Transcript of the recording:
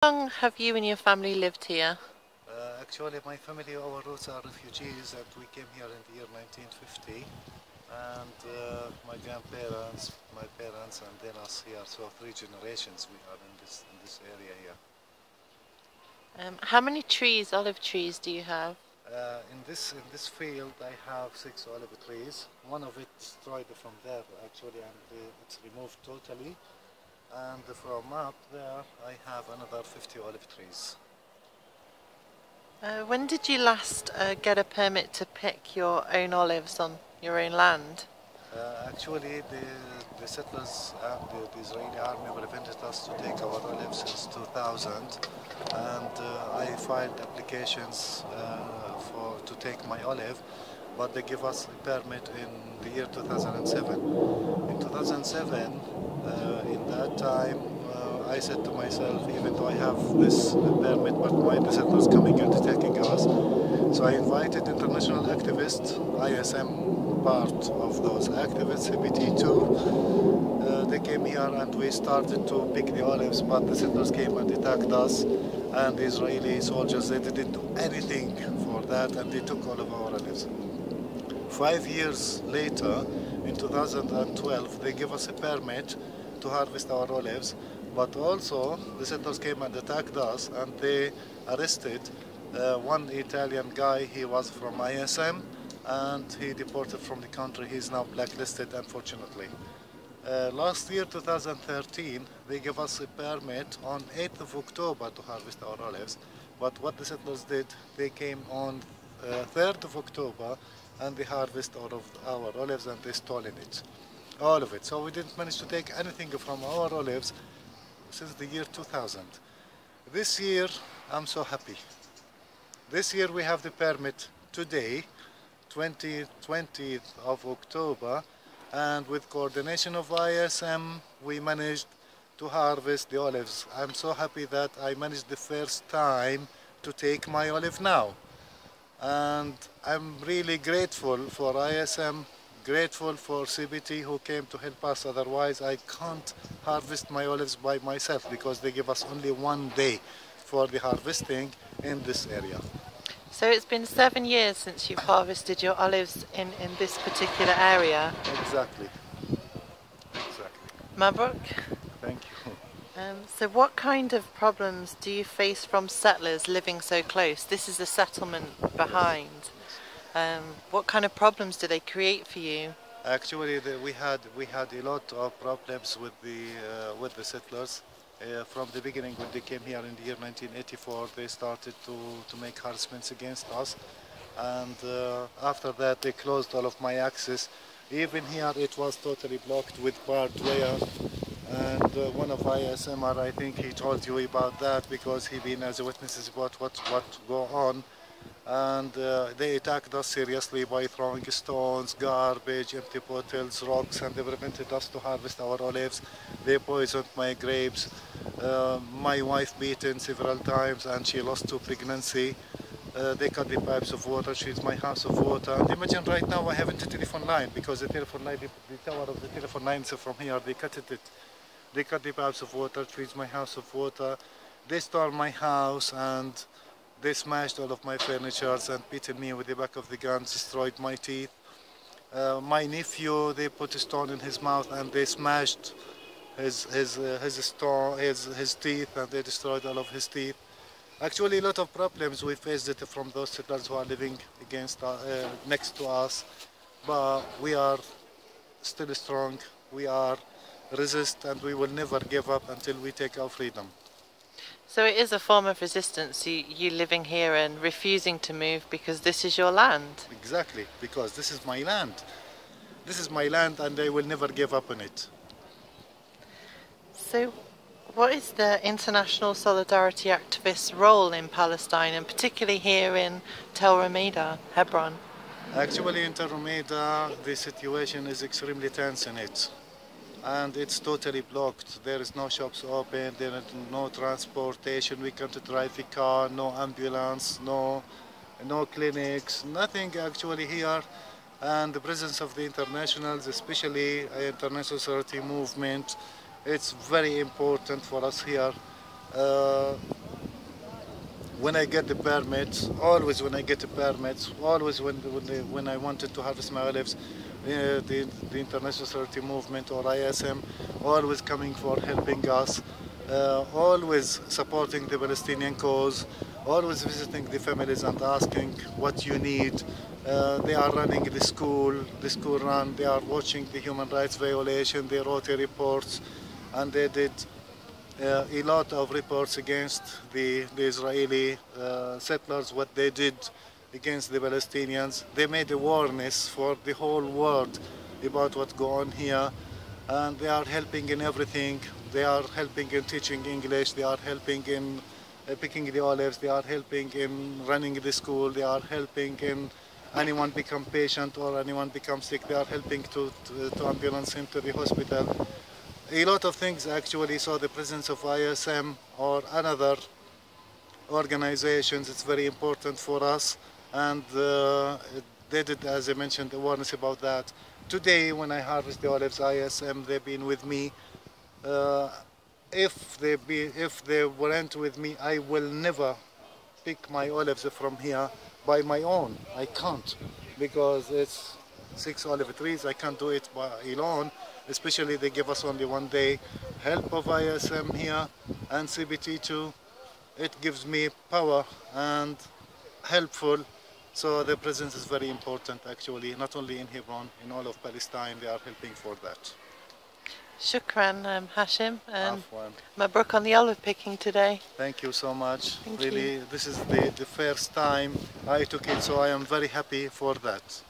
How long have you and your family lived here? Actually, my family, our roots are refugees, and we came here in the year 1950. And my grandparents, my parents, and then us here. So 3 generations we are in this area here. How many trees, olive trees, do you have? In this field, I have 6 olive trees. One of it destroyed from there actually, and it's removed totally. And from up there, I have another 50 olive trees. When did you last get a permit to pick your own olives on your own land? Actually, the settlers and the Israeli army prevented us to take our olives since 2000, and I filed applications to take my olive, but they give us a permit in the year 2007. In 2007, in that time, I said to myself, even though I have this permit, but why the settlers coming and attacking us? So I invited international activists, ISM part of those activists, CBT2. They came here and we started to pick the olives, but the settlers came and attacked us, and the Israeli soldiers, they didn't do anything for that, and they took all of our olives. 5 years later, in 2012, they gave us a permit to harvest our olives, but also the settlers came and attacked us, and they arrested one Italian guy. He was from ISM, and he deported from the country. He's now blacklisted, unfortunately. Last year, 2013, they gave us a permit on 8th of October to harvest our olives, but what the settlers did, they came on 3rd of October, and they harvest all of our olives, and they stolen it, all of it. So we didn't manage to take anything from our olives since the year 2000. This year, I'm so happy. This year we have the permit today, 20th of October, and with coordination of ISM, we managed to harvest the olives. I'm so happy that I managed the first time to take my olive now. And I'm really grateful for ISM, grateful for CBT who came to help us. Otherwise, I can't harvest my olives by myself, because they give us only 1 day for the harvesting in this area. So it's been 7 years since you've harvested your olives in this particular area. Exactly. Mabruk? Thank you. So what kind of problems do you face from settlers living so close? This is a settlement behind. What kind of problems do they create for you? Actually, we had a lot of problems with the settlers. From the beginning, when they came here in the year 1984, they started to make harassments against us, and after that they closed all of my access. Even here it was totally blocked with barbed wire, and one of ISMR, I think he told you about that, because he been as a witness about what go on. And they attacked us seriously by throwing stones, garbage, empty bottles, rocks, and they prevented us to harvest our olives. They poisoned my grapes. My wife beaten several times, and she lost 2 pregnancy. They cut the pipes of water, she's my house of water. And imagine right now I haven't a telephone line, because the telephone line, the tower of the telephone line is from here, they cut it. They cut the pipes of water, trees my house of water. They stole my house, and they smashed all of my furniture and beaten me with the back of the gun, destroyed my teeth. My nephew, they put a stone in his mouth, and they smashed his teeth, and they destroyed all of his teeth. Actually, a lot of problems we faced it from those settlers who are living next to us, but we are still strong. We are resist, and we will never give up until we take our freedom. So it is a form of resistance, you living here and refusing to move because this is your land. Exactly, because this is my land. This is my land, and I will never give up on it. So what is the international solidarity activists' role in Palestine, and particularly here in Tel Rumeida, Hebron? Actually, in Tel Rumeida, the situation is extremely tense in it. And it's totally blocked. There is no shops open, there is no transportation, we can't drive a car, no ambulance, no clinics, nothing actually here. And the presence of the internationals, especially international solidarity movement, it's very important for us here. Uh, when I get the permits, always when I get the permits, always when I wanted to harvest my olives, the International Solidarity Movement or ISM, always coming for helping us, always supporting the Palestinian cause, always visiting the families and asking what you need. They are running the school run, they are watching the human rights violation, they wrote reports, and they did a lot of reports against the Israeli settlers, what they did against the Palestinians. They made awareness for the whole world about what's going on here, and they are helping in everything. They are helping in teaching English, they are helping in picking the olives, they are helping in running the school, they are helping in anyone become patient or anyone become sick, they are helping to ambulance him to the hospital. A lot of things actually, so the presence of ISM or another organizations, it's very important for us, and they did, as I mentioned, awareness about that. Today, when I harvest the olives, ISM, they've been with me. If they weren't with me, I will never pick my olives from here by my own. I can't, because it's 6 olive trees. I can't do it by alone. Especially they give us only 1 day. Help of ISM here and CBT2, it gives me power and helpful. So their presence is very important actually, not only in Hebron, in all of Palestine, they are helping for that. Shukran, Hashem, and Afwan. Mabruk on the olive picking today. Thank you so much. Thank really, you. This is the first time I took it, so I am very happy for that.